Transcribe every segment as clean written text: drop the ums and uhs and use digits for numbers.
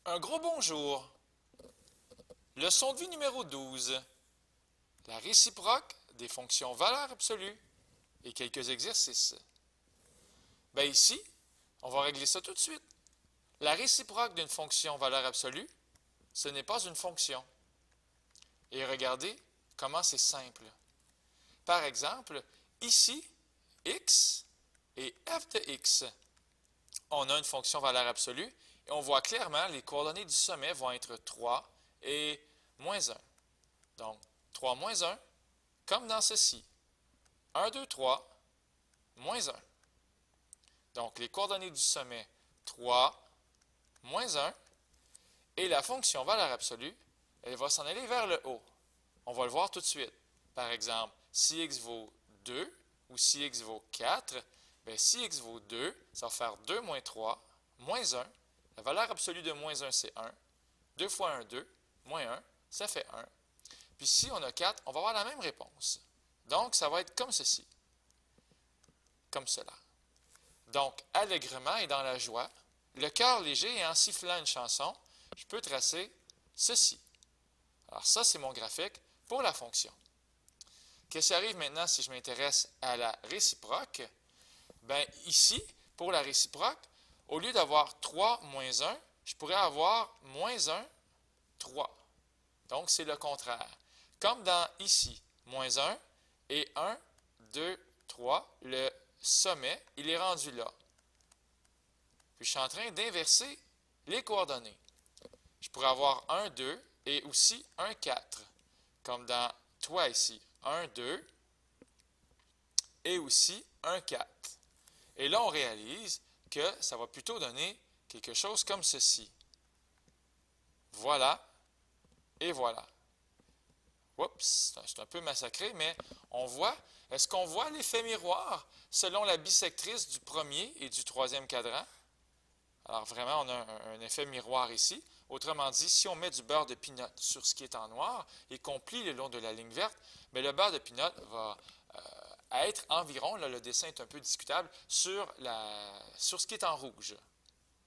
Un gros bonjour. Leçon de vie numéro 12. La réciproque des fonctions valeur absolue et quelques exercices. Bien ici, on va régler ça tout de suite. La réciproque d'une fonction valeur absolue, ce n'est pas une fonction. Et regardez comment c'est simple. Par exemple, ici, x et f de x. On a une fonction valeur absolue et on voit clairement les coordonnées du sommet vont être 3 et moins 1. Donc, 3 moins 1, comme dans ceci. 1, 2, 3, moins 1. Donc, les coordonnées du sommet, 3, moins 1. Et la fonction valeur absolue, elle va s'en aller vers le haut. On va le voir tout de suite. Par exemple, si x vaut 2 ou si x vaut 4, bien, si x vaut 2, ça va faire 2 moins 3, moins 1. La valeur absolue de moins 1, c'est 1. 2 fois 1, 2. Moins 1, ça fait 1. Puis si on a 4, on va avoir la même réponse. Donc, ça va être comme ceci. Comme cela. Donc, allègrement et dans la joie, le cœur léger et en sifflant une chanson, je peux tracer ceci. Alors ça, c'est mon graphique pour la fonction. Qu'est-ce qui arrive maintenant si je m'intéresse à la réciproque? Bien, ici, pour la réciproque, au lieu d'avoir 3 moins 1, je pourrais avoir moins 1, 3. Donc, c'est le contraire. Comme dans ici, moins 1 et 1, 2, 3, le sommet, il est rendu là. Puis, je suis en train d'inverser les coordonnées. Je pourrais avoir 1, 2 et aussi 1, 4. Comme dans toi ici, 1, 2 et aussi 1, 4. Et là, on réalise que ça va plutôt donner quelque chose comme ceci. Voilà et voilà. Oups, c'est un peu massacré, mais on voit, est-ce qu'on voit l'effet miroir selon la bisectrice du premier et du troisième cadran? Alors vraiment, on a un effet miroir ici. Autrement dit, si on met du beurre de pinot sur ce qui est en noir et qu'on plie le long de la ligne verte, bien, le beurre de pinot va être environ, là le dessin est un peu discutable, sur ce qui est en rouge.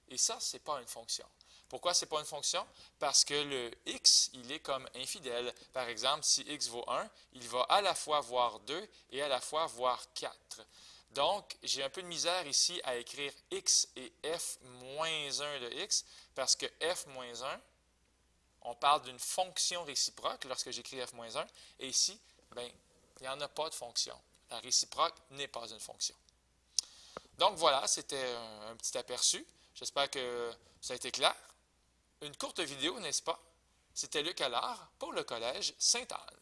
Et ça, ce n'est pas une fonction. Pourquoi ce n'est pas une fonction? Parce que le x, il est comme infidèle. Par exemple, si x vaut 1, il va à la fois voir 2 et à la fois voir 4. Donc, j'ai un peu de misère ici à écrire x et f moins 1 de x, parce que f moins 1, on parle d'une fonction réciproque lorsque j'écris f moins 1, et ici, bien, il n'y en a pas de fonction. La réciproque n'est pas une fonction. Donc voilà, c'était un petit aperçu. J'espère que ça a été clair. Une courte vidéo, n'est-ce pas? C'était Luc Allard pour le Collège Sainte-Anne.